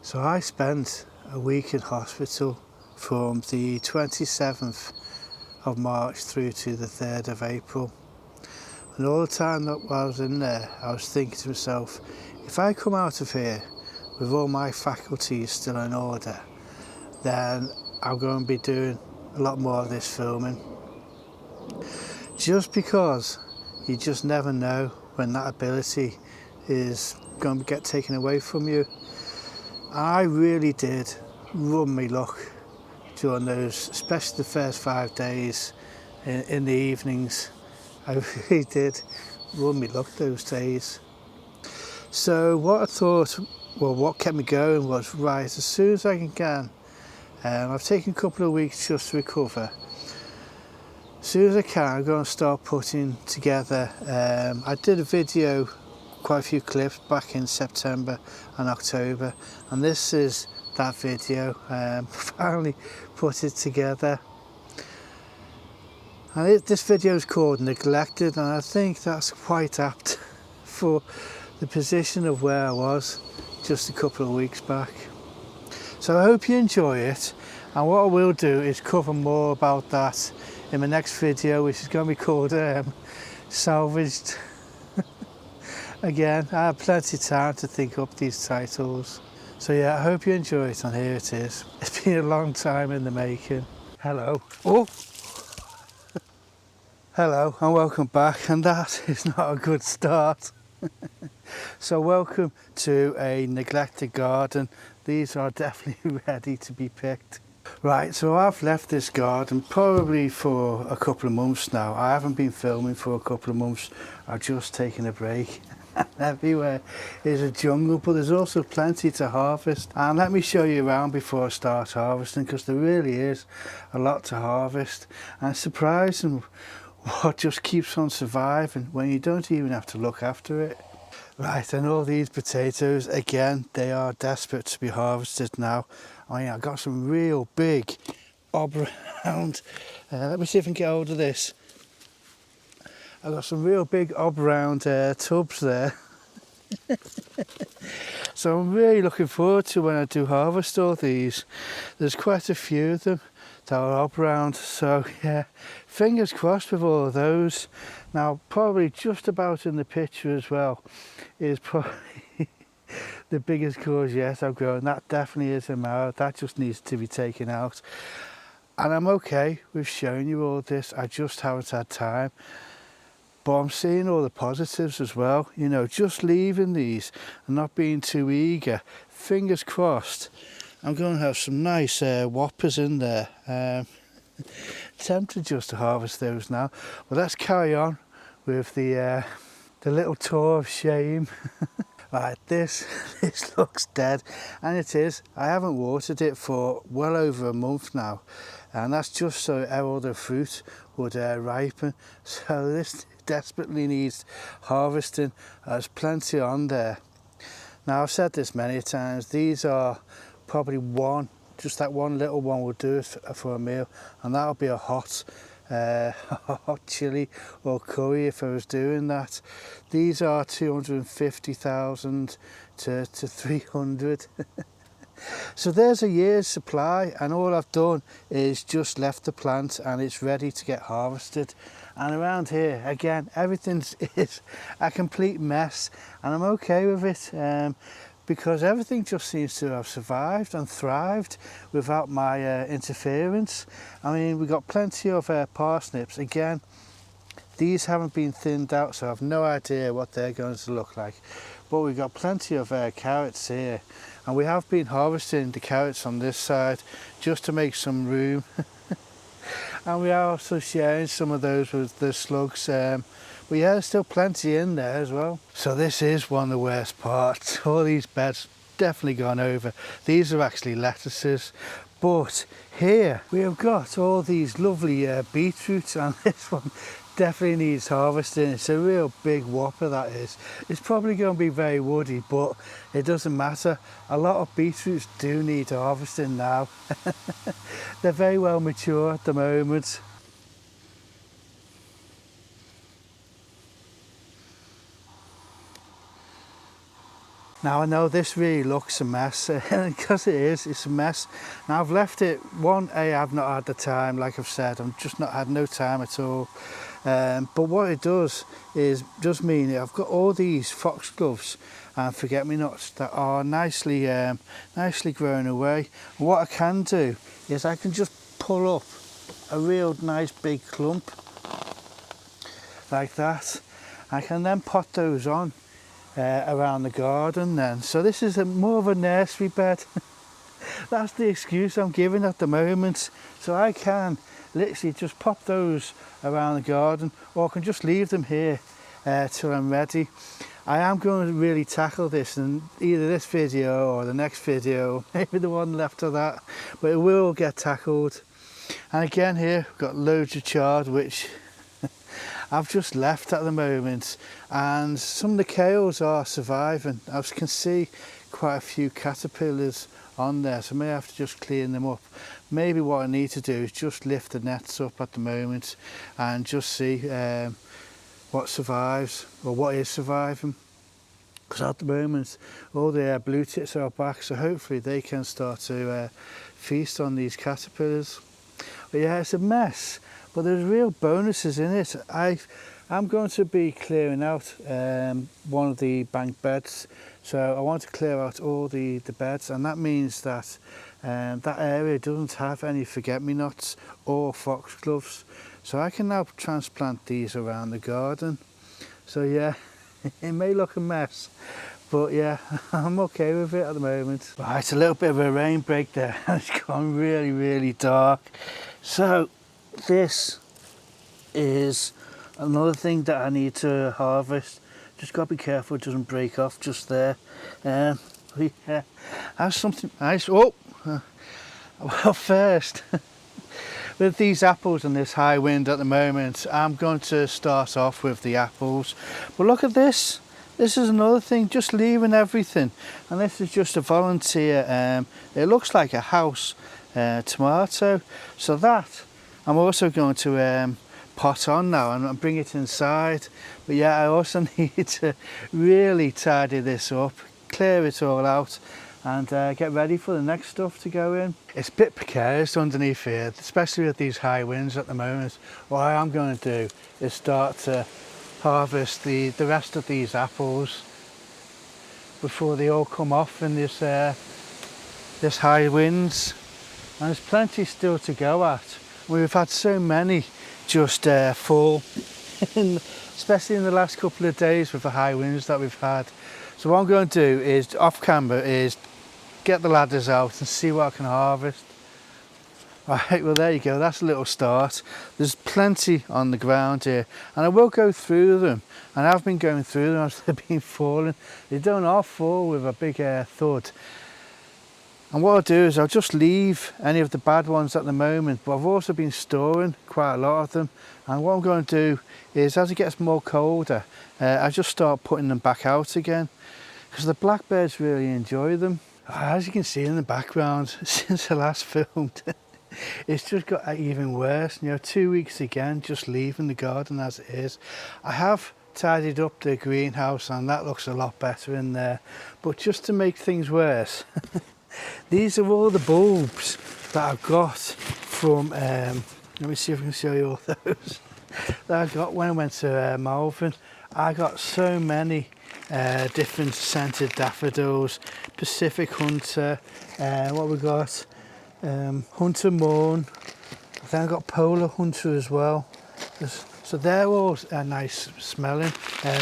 So I spent a week in hospital from the 27th of March through to the 3rd of April. And all the time that I was in there, I was thinking to myself, if I come out of here with all my faculties still in order, then I'm going to be doing a lot more of this filming. Just because you just never know when that ability is going to get taken away from you. I really did run me luck during those, especially the first 5 days in the evenings. I really did run me luck those days. So what I thought, well, what kept me going was, right, as soon as I can, I've taken a couple of weeks just to recover. As soon as I can, I'm going to start putting together, I did a video, quite a few clips back in September and October, and this is that video. Finally put it together, and this video is called Neglected, and I think that's quite apt for the position of where I was just a couple of weeks back. So I hope you enjoy it, and what I will do is cover more about that in my next video, which is going to be called Salvaged. Again, I have plenty of time to think up these titles. So yeah, I hope you enjoy it, and here it is. It's been a long time in the making. Hello. Oh! Hello and welcome back, and that is not a good start. So welcome to a neglected garden. These are definitely ready to be picked. Right, so I've left this garden probably for a couple of months now. I haven't been filming for a couple of months. I've just taken a break. Everywhere is a jungle, but there's also plenty to harvest. And let me show you around before I start harvesting, because there really is a lot to harvest. And it's surprising what just keeps on surviving when you don't even have to look after it. Right, and all these potatoes, again, they are desperate to be harvested now. I mean, I got some real big ob-round, let me see if I can get hold of this. I've got some real big ob-round tubs there. So I'm really looking forward to when I do harvest all these. There's quite a few of them that are ob-round, so yeah, fingers crossed with all of those. Now, probably just about in the picture as well is probably the biggest courgette I've grown. That definitely is a marrow. That just needs to be taken out. And I'm okay with showing you all this, I just haven't had time. But I'm seeing all the positives as well, you know, just leaving these and not being too eager. Fingers crossed, I'm going to have some nice whoppers in there. Tempted just to harvest those now. Well, let's carry on with the little tour of shame. Right, this looks dead, and it is. I haven't watered it for well over a month now, and that's just so all the fruit would ripen. So this desperately needs harvesting. There's plenty on there. Now, I've said this many times, these are probably one, just that one little one will do it for a meal, and that'll be a hot hot chili or curry if I was doing that. These are 250,000 to 300. So there's a year's supply, and all I've done is just left the plant and it's ready to get harvested. And around here, again, everything is a complete mess, and I'm okay with it. Because everything just seems to have survived and thrived without my interference. I mean, we've got plenty of parsnips. Again, these haven't been thinned out, so I've no idea what they're going to look like. But we've got plenty of carrots here, and we have been harvesting the carrots on this side just to make some room. And we are also sharing some of those with the slugs. But yeah, there's still plenty in there as well. So this is one of the worst parts. All these beds definitely gone over. These are actually lettuces. But here we have got all these lovely beetroots, and this one definitely needs harvesting. It's a real big whopper, that is. It's probably going to be very woody, but it doesn't matter. A lot of beetroots do need harvesting now. They're very well mature at the moment. Now I know this really looks a mess, because it is, it's a mess. Now I've left it, I've not had the time, like I've said, I've just not had no time at all. But what it does mean I've got all these foxgloves and forget-me-nots that are nicely grown away. And what I can do is I can just pull up a real nice big clump like that. I can then pot those on around the garden then. So this is more of a nursery bed. That's the excuse I'm giving at the moment. So I can literally just pop those around the garden, or I can just leave them here till I'm ready. I am going to really tackle this in either this video or the next video, maybe the one left of that, but it will get tackled. And again here we've got loads of chard which I've just left at the moment, and some of the kales are surviving. I can see quite a few caterpillars on there, so I may have to just clean them up. Maybe what I need to do is just lift the nets up at the moment and just see what survives, or what is surviving. Because at the moment all the blue tits are back, so hopefully they can start to feast on these caterpillars. But yeah, it's a mess, but there's real bonuses in it. I'm going to be clearing out one of the bank beds, so I want to clear out all the beds, and that means that that area doesn't have any forget-me-nots or foxgloves, so I can now transplant these around the garden. So yeah, it may look a mess, but yeah, I'm okay with it at the moment. Right, a little bit of a rain break there. It's gone really dark. So this is another thing that I need to harvest. Just got to be careful it doesn't break off just there. Yeah, I have something nice. Oh, well, first, with these apples and this high wind at the moment, I'm going to start off with the apples. But look at this. This is another thing, just leaving everything. And this is just a volunteer. It looks like a house tomato. So that I'm also going to pot on now and bring it inside. But yeah, I also need to really tidy this up, clear it all out, and get ready for the next stuff to go in. It's a bit precarious underneath here, especially with these high winds at the moment. What I am going to do is start to harvest the rest of these apples before they all come off in this high winds. And there's plenty still to go at. We've had so many just fall, especially in the last couple of days with the high winds that we've had. So what I'm going to do is, off camera, is get the ladders out and see what I can harvest. Right, well there you go, that's a little start. There's plenty on the ground here, and I will go through them, and I've been going through them as they've been falling. They don't all fall with a big thud. And what I'll do is I'll just leave any of the bad ones at the moment, but I've also been storing quite a lot of them. And what I'm going to do is, as it gets more colder, I just start putting them back out again, because the blackbirds really enjoy them. As you can see in the background, since I last filmed, it's just got even worse. You know, 2 weeks again, just leaving the garden as it is. I have tidied up the greenhouse and that looks a lot better in there, but just to make things worse, these are all the bulbs that I've got from, let me see if I can show you all those, that I got when I went to Malvern. I got so many different scented daffodils, Pacific Hunter, what we got, Hunter Morn, then I got Polar Hunter as well. So they're all nice smelling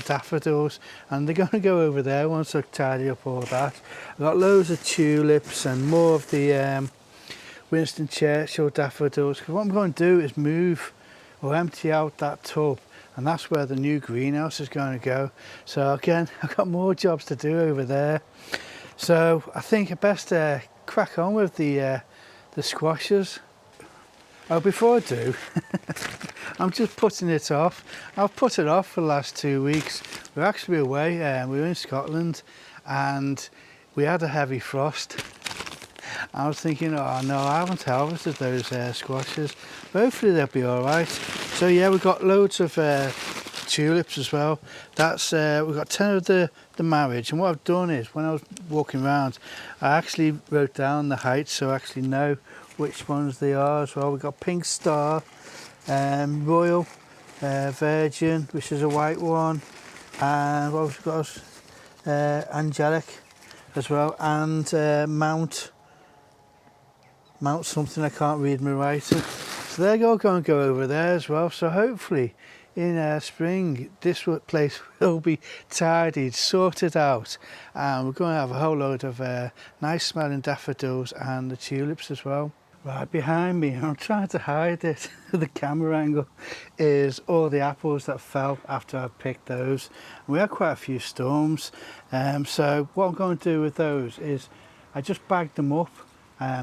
daffodils, and they're going to go over there once I tidy up all that. I've got loads of tulips and more of the Winston Churchill daffodils, because what I'm going to do is move or empty out that tub, and that's where the new greenhouse is going to go. So again, I've got more jobs to do over there. So I think I best crack on with the squashes. Oh, before I do, I'm just putting it off. I've put it off for the last 2 weeks. We're actually away, we were in Scotland, and we had a heavy frost. I was thinking, oh no, I haven't harvested those squashes. But hopefully they'll be all right. So yeah, we've got loads of tulips as well. That's we've got 10 of the marriage, and what I've done is when I was walking around I actually wrote down the height so I actually know which ones they are as well. We've got Pink Star, Royal, Virgin, which is a white one, and what we've got Angelic as well, and Mount something, I can't read my writing. So they're all going to go over there as well. So hopefully in spring this place will be tidied, sorted out, and we're going to have a whole load of nice smelling daffodils and the tulips as well. Right behind me, I'm trying to hide it, the camera angle, is all the apples that fell after I picked those. We had quite a few storms, so what I'm going to do with those is I just bag them up,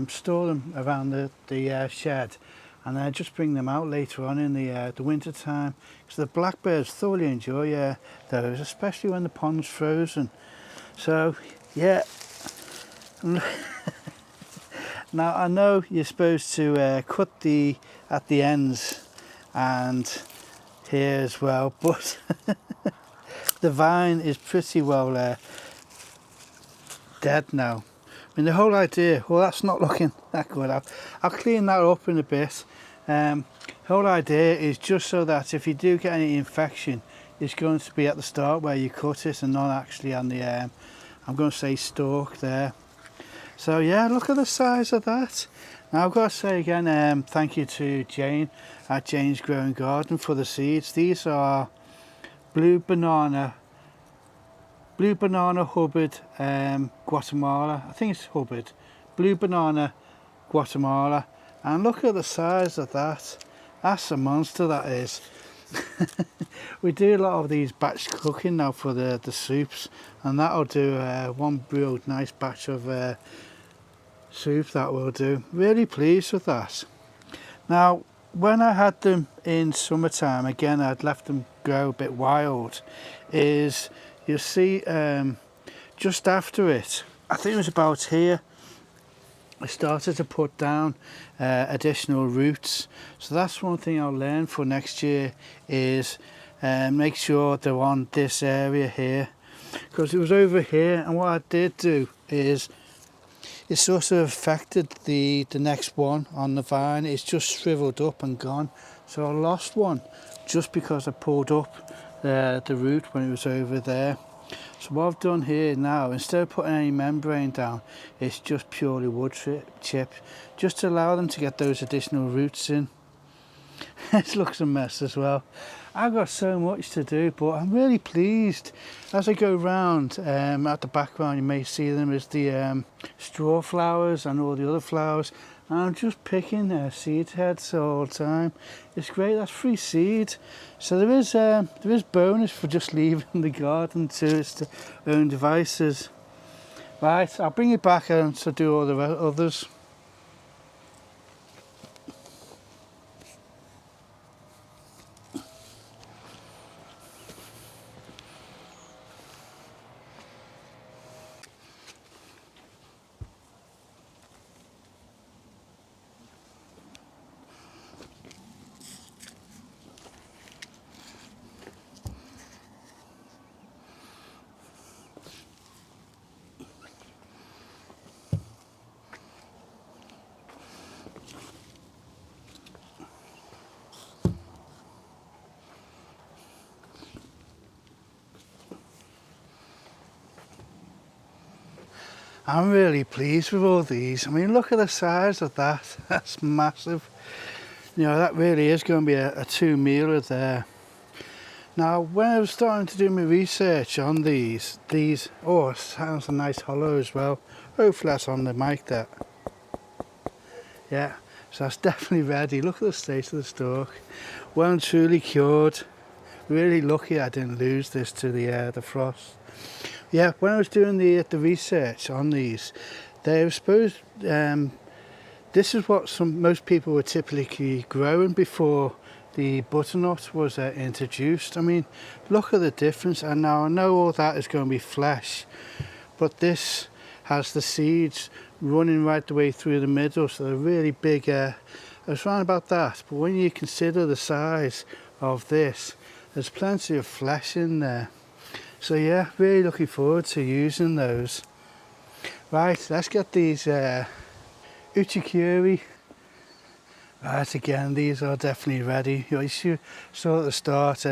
store them around the shed, and then just bring them out later on in the winter time, because the blackbirds thoroughly enjoy those, especially when the pond's frozen. So yeah. Now I know you're supposed to cut at the ends and here as well, but the vine is pretty well dead now. I mean, the whole idea, well, that's not looking that good. I'll clean that up in a bit. The whole idea is just so that if you do get any infection, it's going to be at the start where you cut it and not actually on the I'm going to say stalk there. So yeah, look at the size of that. Now I've got to say again, thank you to Jane at Jane's Growing Garden for the seeds. These are blue banana Hubbard Guatemala. I think it's Hubbard. Blue banana Guatemala. And look at the size of that. That's a monster, that is. We do a lot of these batch cooking now for the soups, and that'll do one real nice batch of soup that will do. Really pleased with that. Now when I had them in summertime, again I'd left them grow a bit wild, is you'll see just after it, I think it was about here, I started to put down additional roots. So that's one thing I'll learn for next year, is make sure they're on this area here, because it was over here, and what I did do is it sort of affected the next one on the vine. It's just shriveled up and gone, so I lost one just because I pulled up the root when it was over there. So what I've done here now, instead of putting any membrane down, it's just purely wood chip, just to allow them to get those additional roots in. It looks a mess as well. I've got so much to do, but I'm really pleased. As I go round, at the background you may see them as the straw flowers and all the other flowers, and I'm just picking seed heads all the time. It's great, that's free seed. So there is bonus for just leaving the garden to its own devices. Right, I'll bring it back and to do all the others. I'm really pleased with all these. I mean, look at the size of that. That's massive. You know, that really is going to be a two-mealer there. Now, when I was starting to do my research on these, oh, it sounds a nice hollow as well. Hopefully that's on the mic there. Yeah, so that's definitely ready. Look at the state of the stalk. Well and truly cured. Really lucky I didn't lose this to the frost. Yeah, when I was doing the research on these, they were supposed, this is what most people were typically growing before the butternut was introduced. I mean, look at the difference. And now I know all that is going to be flesh, but this has the seeds running right the way through the middle, so they're really big. I was wrong about that, but when you consider the size of this, there's plenty of flesh in there. So yeah, really looking forward to using those. Right, let's get these uchikuri. Right, again, these are definitely ready. You saw at the start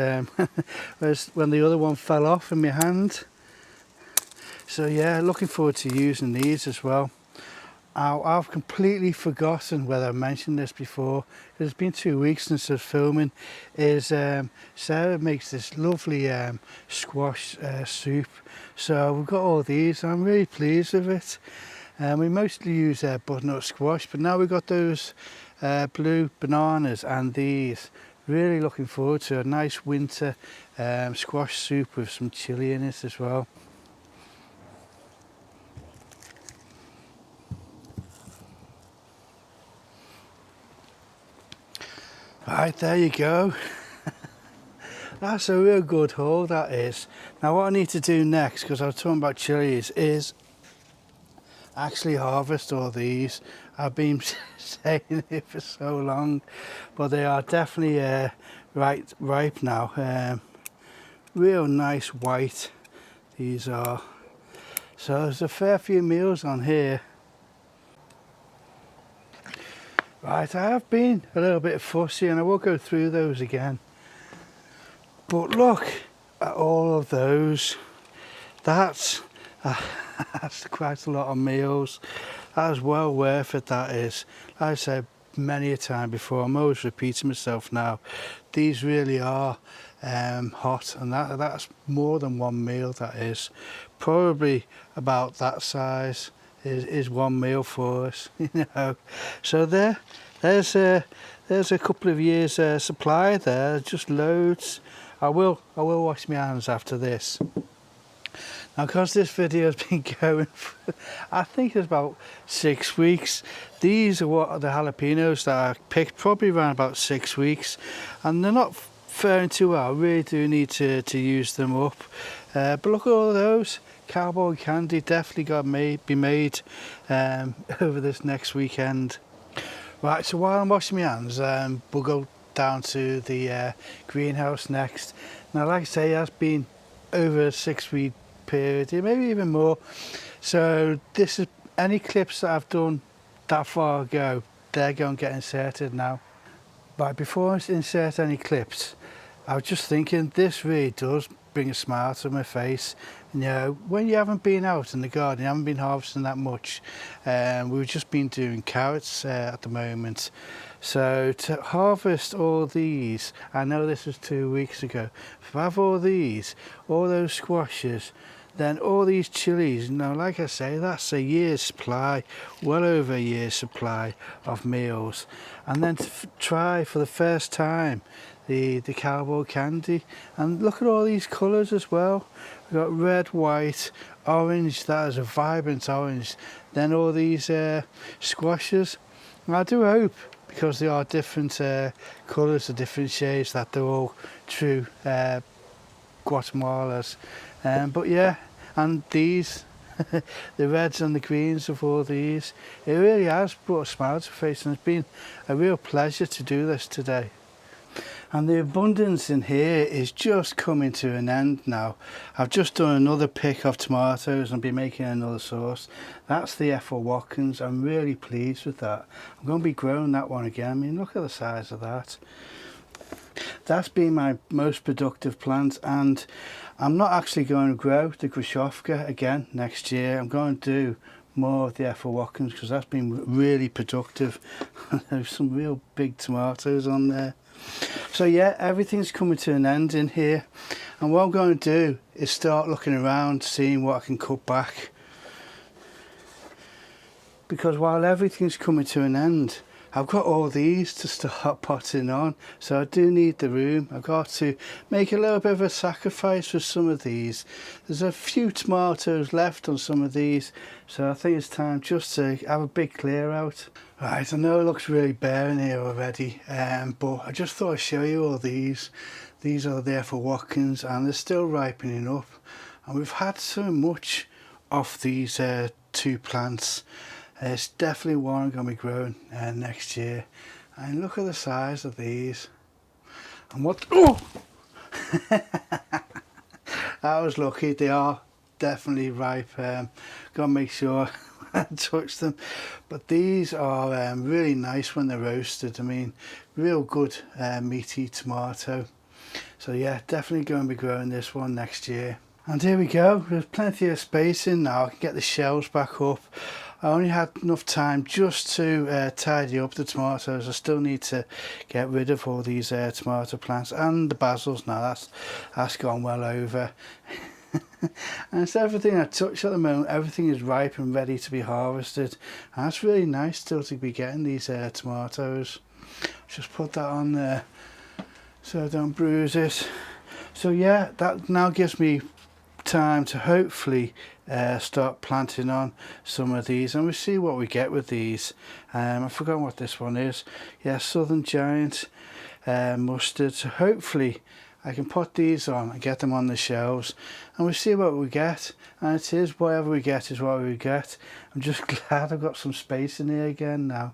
when the other one fell off in my hand. So yeah, looking forward to using these as well. I've completely forgotten whether I mentioned this before. It's been 2 weeks since I was filming. Sarah makes this lovely squash soup. So we've got all these. I'm really pleased with it. We mostly use butternut squash, but now we've got those blue bananas and these. Really looking forward to a nice winter squash soup with some chilli in it as well. Right, there you go. That's a real good haul, that is. Now what I need to do next, because I was talking about chilies, is actually harvest all these. I've been saying it for so long, but they are definitely ripe now. Real nice white these are. So there's a fair few meals on here. Right, I have been a little bit fussy and I will go through those again. But look at all of those. That's quite a lot of meals. That is well worth it, that is. Like I said many a time before, I'm always repeating myself now. These really are hot, and that's more than one meal, that is. Probably about that size is one meal for us, you know. So there's a couple of years supply there, just loads. I will wash my hands after this. Now, because this video has been going for, I think it's about 6 weeks. These are what the jalapenos that I picked, probably around about 6 weeks, and they're not faring too well. I really do need to use them up. But look at all those. Cowboy candy definitely got be made over this next weekend. Right, so while I'm washing my hands, we'll go down to the greenhouse next. Now, like I say, it has been over a 6 week period, maybe even more. So this is any clips that I've done that far ago, they're going to get inserted now. But before I insert any clips, I was just thinking this really does bring a smile to my face. You know, when you haven't been out in the garden, you haven't been harvesting that much, we've just been doing carrots at the moment. So to harvest all these, I know this was 2 weeks ago, to have all these, all those squashes, then all these chilies, you know, like I say, that's a year's supply, well over a year's supply of meals. And then to try for the first time the cowboy candy, and look at all these colours as well. We've got red, white, orange, that is a vibrant orange, then all these squashes. And I do hope, because they are different colours, the different shades, that they're all true Guatemalas. But yeah, and these the reds and the greens of all these, it really has brought a smile to my face, and it's been a real pleasure to do this today. And the abundance in here is just coming to an end now. I've just done another pick of tomatoes and be making another sauce. That's the Ethel Watkins. I'm really pleased with that. I'm going to be growing that one again. I mean, look at the size of that. That's been my most productive plant, and I'm not actually going to grow the Grushovka again next year. I'm going to do more of the Ethel Watkins because that's been really productive. There's some real big tomatoes on there. So yeah, everything's coming to an end in here, and what I'm going to do is start looking around, seeing what I can cut back, because while everything's coming to an end, I've got all these to start potting on, so I do need the room. I've got to make a little bit of a sacrifice for some of these. There's a few tomatoes left on some of these, so I think it's time just to have a big clear out. Right, I know it looks really bare in here already, but I just thought I'd show you all these. These are there for Watkins, and they're still ripening up. And we've had so much of these two plants. It's definitely one I'm going to be growing next year. And look at the size of these. And what... Oh! I was lucky. They are definitely ripe. Gotta make sure I touch them. But these are really nice when they're roasted. I mean, real good meaty tomato. So yeah, definitely going to be growing this one next year. And here we go. There's plenty of space in now. I can get the shelves back up. I only had enough time just to tidy up the tomatoes. I still need to get rid of all these tomato plants and the basils now. That's gone well over. And it's everything I touch at the moment. Everything is ripe and ready to be harvested. And that's really nice still to be getting these tomatoes. Just put that on there so I don't bruise it. So yeah, that now gives me time to hopefully start planting on some of these, and we'll see what we get with these. I've forgotten what this one is. Yeah, Southern Giant mustard. So hopefully I can put these on and get them on the shelves, and we'll see what we get. And it is whatever we get is what we get. I'm just glad I've got some space in here again now.